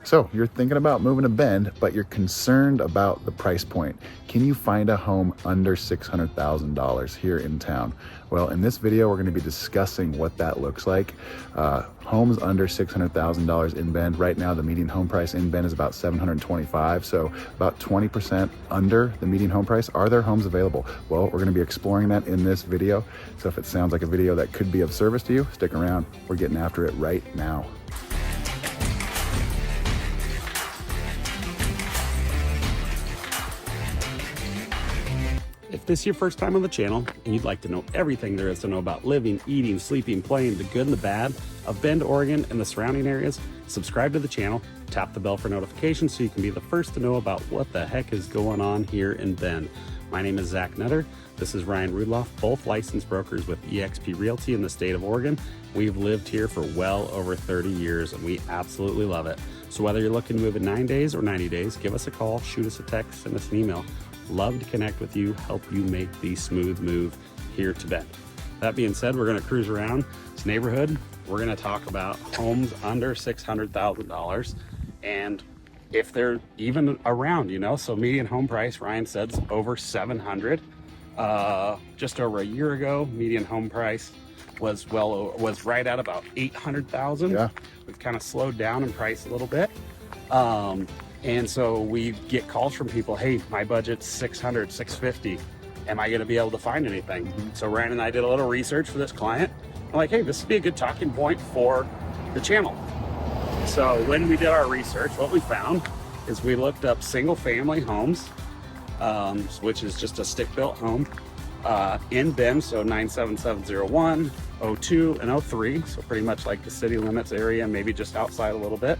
So you're thinking about moving to Bend, but you're concerned about the price point. Can you find a home under $600,000 here in town? Well, in this video, we're going to be discussing what that looks like. Homes under $600,000 in Bend. Right now, the median home price in Bend is about $725,000, so about 20% under the median home price. Are there homes available? Well, we're going to be exploring that in this video. So if it sounds like a video that could be of service to you, stick around. We're getting after it right now. If this is your first time on the channel and you'd like to know everything there is to know about living, eating, sleeping, playing, the good and the bad of Bend, Oregon and the surrounding areas, subscribe to the channel, tap the bell for notifications so you can be the first to know about what the heck is going on here in Bend. My name is Zach Nutter. This is Ryan Rudloff, both licensed brokers with eXp Realty in the state of Oregon. We've lived here for well over 30 years and we absolutely love it. So whether you're looking to move in 9 days or 90 days, give us a call, shoot us a text, send us an email. Love to connect with you, help you make the smooth move here to Bend. That being said, we're gonna cruise around this neighborhood. We're gonna talk about homes under $600,000 and if they're even around, you know, so median home price, Ryan said, is over 700. Just over a year ago, median home price was right at about 800,000. Yeah. We've kind of slowed down in price a little bit. And so we get calls from people, hey, my budget's 600, 650. Am I going to be able to find anything? Mm-hmm. So Ryan and I did a little research for this client. I'm like, hey, this would be a good talking point for the channel. So when we did our research, what we found is we looked up single family homes, which is just a stick-built home in Bend, so 97701, 02, and 03. So pretty much like the city limits area, maybe just outside a little bit.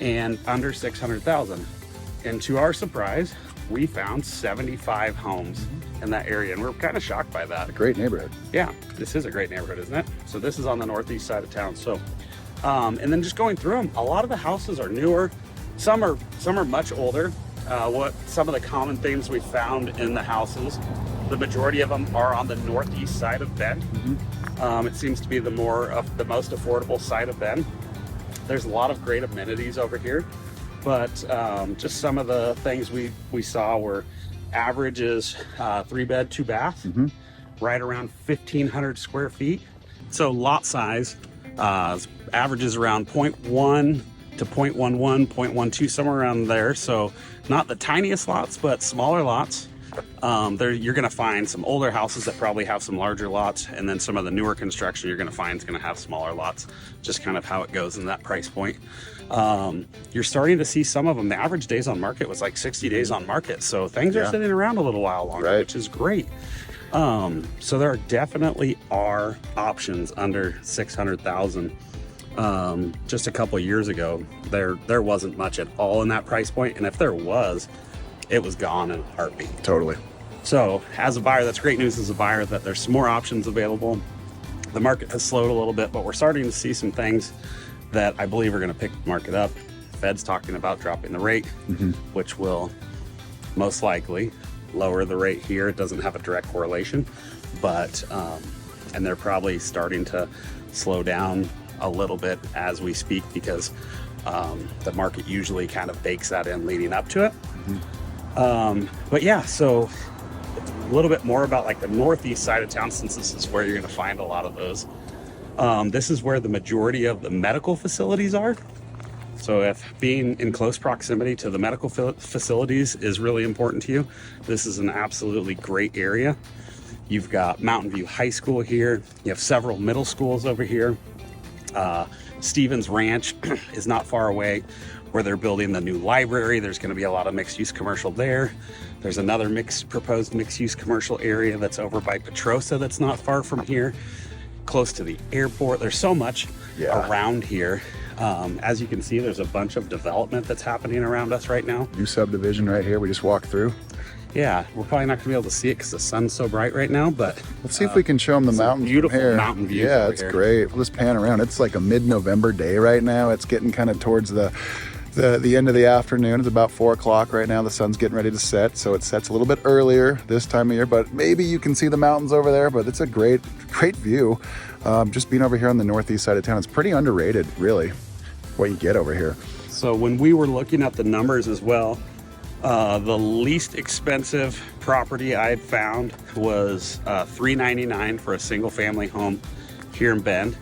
And under 600,000. And to our surprise, we found 75 homes in that area. And we're kind of shocked by that. A great neighborhood. Yeah, this is a great neighborhood, isn't it? So this is on the northeast side of town. So, and then just going through them, a lot of the houses are newer. Some are much older. What some of the common themes we found in the houses, the majority of them are on the northeast side of Bend. It seems to be the most affordable side of Bend. There's a lot of great amenities over here, but just some of the things we saw were average is 3-bed, 2-bath, right around 1,500 square feet. So lot size averages around 0.1 to 0.11, 0.12, somewhere around there. So not the tiniest lots, but smaller lots. You're going to find some older houses that probably have some larger lots, and then some of the newer construction you're going to find is going to have smaller lots, just kind of how it goes in that price point. You're starting to see some of them. The average days on market was like 60 days on market, so things are sitting around a little while longer, which is great. So there definitely are options under 600,000. Just a couple years ago, there wasn't much at all in that price point, and if there was, it was gone in a heartbeat. Totally. So as a buyer, that's great news as a buyer that there's some more options available. The market has slowed a little bit, but we're starting to see some things that I believe are going to pick the market up. Fed's talking about dropping the rate, which will most likely lower the rate here. It doesn't have a direct correlation, but and they're probably starting to slow down a little bit as we speak because the market usually kind of bakes that in leading up to it. But yeah, so a little bit more about like the northeast side of town, since this is where you're going to find a lot of those. This is where the majority of the medical facilities are. So if being in close proximity to the medical facilities is really important to you, this is an absolutely great area. You've got Mountain View High School here. You have several middle schools over here. Stevens Ranch is not far away, where they're building the new library. There's going to be a lot of mixed-use commercial there. There's another proposed mixed-use commercial area that's over by Petrosa that's not far from here, close to the airport. There's so much around here. As you can see, there's a bunch of development that's happening around us right now. New subdivision right here we just walked through. Yeah, we're probably not gonna be able to see it because the sun's so bright right now, but let's see if we can show them the mountains. Beautiful mountain views. Yeah, it's great. We'll just pan around. It's like a mid-November day right now. It's getting kind of towards the end of the afternoon. It's about 4 o'clock right now. The sun's getting ready to set, so it sets a little bit earlier this time of year, but maybe you can see the mountains over there, but it's a great view. Just being over here on the northeast side of town, it's pretty underrated, really, what you get over here. So when we were looking at the numbers as well, the least expensive property I had found was $399 for a single family home here in Bend,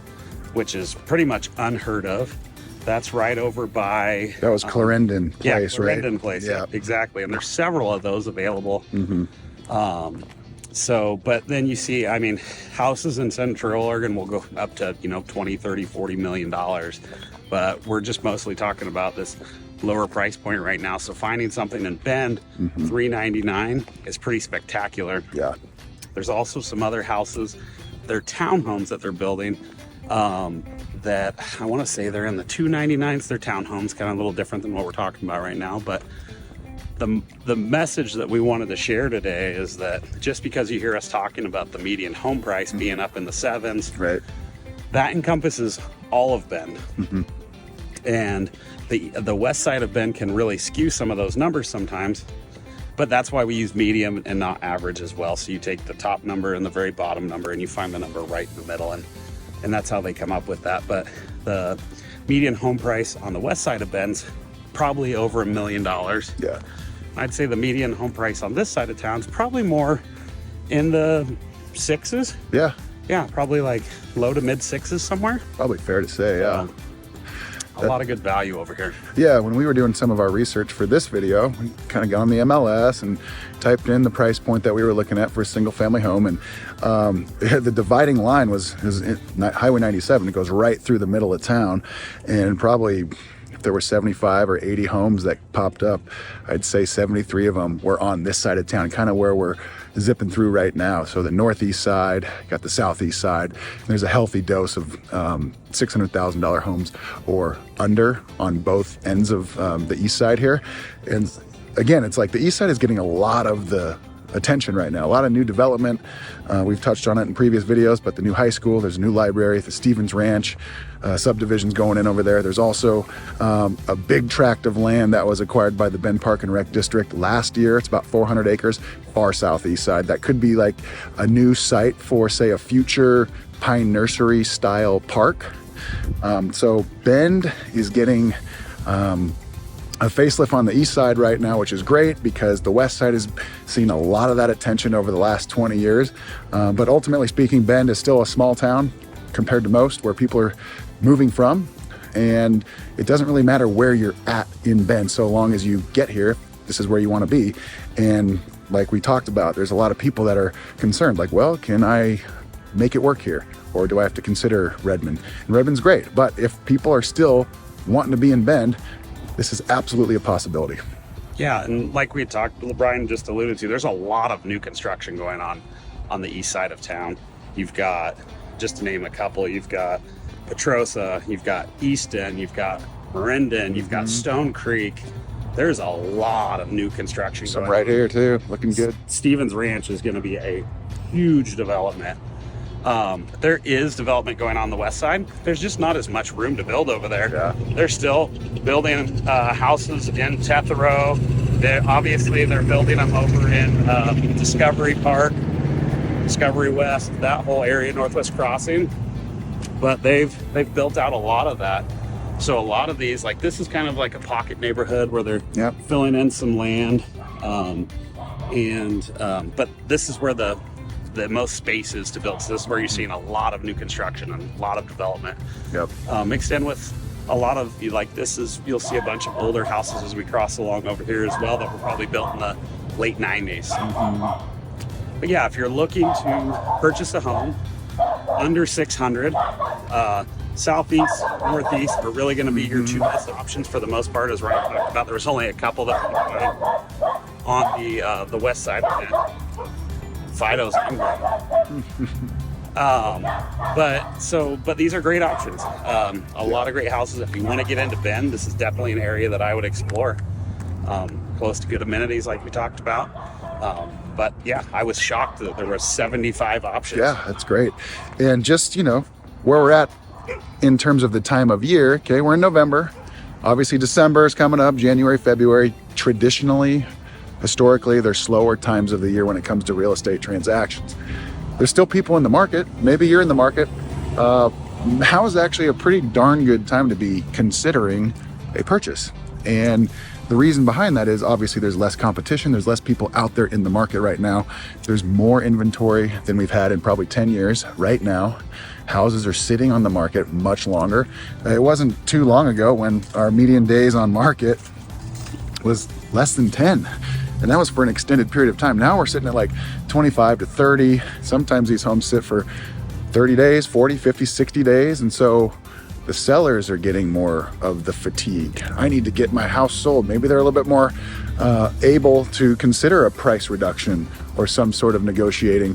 which is pretty much unheard of. That's right over by... That was Clarendon Place, yeah, Clarendon right? Place, Yeah, exactly. And there's several of those available. So, but then you see, I mean, houses in Central Oregon will go up to, you know, 20, 30, 40 million dollars. But we're just mostly talking about this lower price point right now. So finding something in Bend, $399 is pretty spectacular. Yeah. There's also some other houses, they're townhomes that they're building, that I want to say they're in the $299s. They're townhomes, kind of a little different than what we're talking about right now. But the message that we wanted to share today is that just because you hear us talking about the median home price being up in the sevens, Right. that encompasses all of Bend. And the west side of Bend can really skew some of those numbers sometimes, but that's why we use medium and not average as well. So you take the top number and the very bottom number and you find the number right in the middle, and that's how they come up with that. But the median home price on the west side of Bend's probably over $1 million. Yeah. I'd say the median home price on this side of town is probably more in the sixes. Yeah. Yeah, probably like low to mid sixes somewhere. Probably fair to say, yeah. A lot of good value over here. Yeah, when we were doing some of our research for this video, we kind of got on the MLS and typed in the price point that we were looking at for a single family home. And the dividing line was Highway 97. It goes right through the middle of town. And probably if there were 75 or 80 homes that popped up, I'd say 73 of them were on this side of town, kind of where we're zipping through right now. So the northeast side, got the southeast side. There's a healthy dose of $600,000 homes or under on both ends of the east side here. And again, it's like the east side is getting a lot of the attention right now. A lot of new development. We've touched on it in previous videos, but the new high school, there's a new library, the Stevens Ranch subdivisions going in over there. There's also a big tract of land that was acquired by the Bend Park and Rec District last year. It's about 400 acres, far southeast side. That could be like a new site for, say, a future pine nursery style park. So Bend is getting a facelift on the east side right now, which is great because the west side has seen a lot of that attention over the last 20 years. But ultimately speaking, Bend is still a small town compared to most where people are moving from. And it doesn't really matter where you're at in Bend so long as you get here. This is where you want to be. And like we talked about, there's a lot of people that are concerned, like, well, can I make it work here? Or do I have to consider Redmond? And Redmond's great, but if people are still wanting to be in Bend, this is absolutely a possibility. Yeah, and like we had talked, Brian just alluded to, there's a lot of new construction going on the east side of town. You've got, just to name a couple, you've got Petrosa, you've got Easton, you've got Merendon, you've got Stone Creek. There's a lot of new construction Some going right on. here too, looking good. Stevens Ranch is going to be a huge development. There is development going on the west side. There's just not as much room to build over there. Yeah. They're still building houses in Tethero. Obviously they're building them over in Discovery Park, Discovery West, that whole area, Northwest Crossing. But they've built out a lot of that. So a lot of these, like this is kind of like a pocket neighborhood where they're filling in some land. But this is where the most spaces to build. So this is where you're seeing a lot of new construction and a lot of development. Mixed in with a lot of, like this is, you'll see a bunch of older houses as we cross along over here as well that were probably built in the late 90s. But yeah, if you're looking to purchase a home under 600, southeast, northeast are really going to be your two best options for the most part. As Ryan talked about, there was only a couple that were on the west side of it. Fido's but these are great options. A lot of great houses. If you want to get into Bend, this is definitely an area that I would explore. Close to good amenities like we talked about. But yeah, I was shocked that there were 75 options. Yeah, that's great. And just, you know, where we're at in terms of the time of year, okay, we're in November. Obviously December is coming up, January, February. Traditionally, historically, they're slower times of the year when it comes to real estate transactions. There's still people in the market. Maybe you're in the market. Now is actually a pretty darn good time to be considering a purchase. And the reason behind that is obviously there's less competition, there's less people out there in the market right now. There's more inventory than we've had in probably 10 years right now. Houses are sitting on the market much longer. It wasn't too long ago when our median days on market was less than 10. And that was for an extended period of time. Now we're sitting at like 25 to 30. Sometimes these homes sit for 30 days, 40, 50, 60 days. And so the sellers are getting more of the fatigue. I need to get my house sold. Maybe they're a little bit more able to consider a price reduction or some sort of negotiating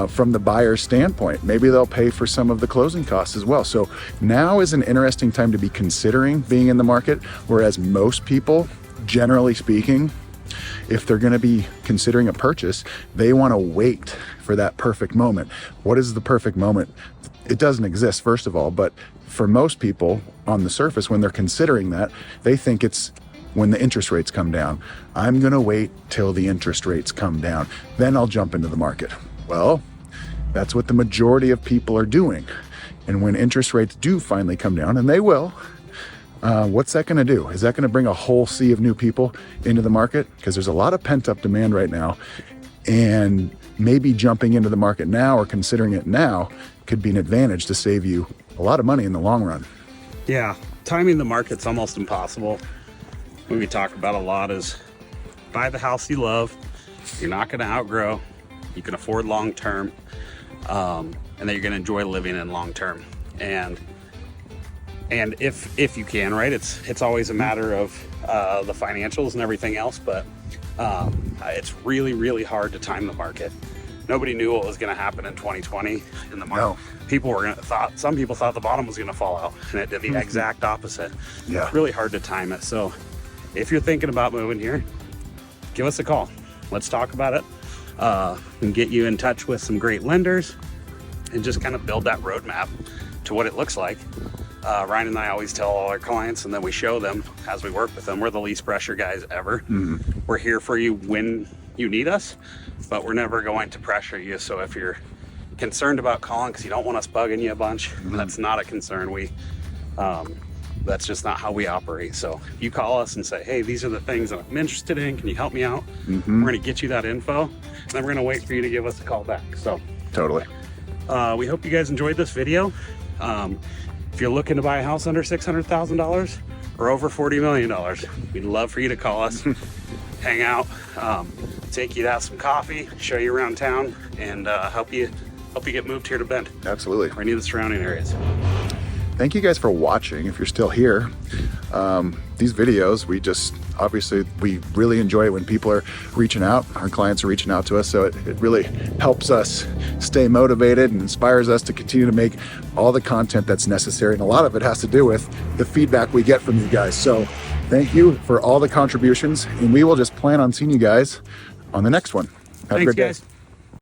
from the buyer's standpoint. Maybe they'll pay for some of the closing costs as well. So now is an interesting time to be considering being in the market, whereas most people, generally speaking, if they're going to be considering a purchase, they want to wait for that perfect moment. What is the perfect moment? It doesn't exist, first of all, but for most people on the surface, when they're considering that, they think it's when the interest rates come down. I'm going to wait till the interest rates come down, then I'll jump into the market. Well, that's what the majority of people are doing. And when interest rates do finally come down, and they will, what's that going to do? Is that going to bring a whole sea of new people into the market? Because there's a lot of pent-up demand right now, and maybe jumping into the market now or considering it now could be an advantage to save you a lot of money in the long run. Yeah, timing the market's almost impossible. What we talk about a lot is buy the house you love, you're not going to outgrow, you can afford long term, and that you're going to enjoy living in long term. And if you can, right, it's always a matter of the financials and everything else, but it's really, really hard to time the market. Nobody knew what was going to happen in 2020 in the market. No. Some people thought the bottom was going to fall out, and it did the exact opposite. Yeah. It's really hard to time it. So if you're thinking about moving here, give us a call. Let's talk about it. And get you in touch with some great lenders and just kind of build that roadmap to what it looks like. Ryan and I always tell all our clients, and then we show them as we work with them. We're the least pressure guys ever. We're here for you when you need us, but we're never going to pressure you. So if you're concerned about calling because you don't want us bugging you a bunch, that's not a concern. That's just not how we operate. So if you call us and say, hey, these are the things that I'm interested in, can you help me out? We're going to get you that info, and then we're going to wait for you to give us a call back. So Totally. We hope you guys enjoyed this video. If you're looking to buy a house under $600,000 or over $40 million, we'd love for you to call us, hang out, take you to have some coffee, show you around town, and help you get moved here to Bend. Absolutely. Or any of the surrounding areas. Thank you guys for watching. If you're still here, these videos, we really enjoy it when people are reaching out. Our clients are reaching out to us, so it really helps us stay motivated and inspires us to continue to make all the content that's necessary. And a lot of it has to do with the feedback we get from you guys. So thank you for all the contributions, and we will just plan on seeing you guys on the next one. Have a Thanks, great day. guys.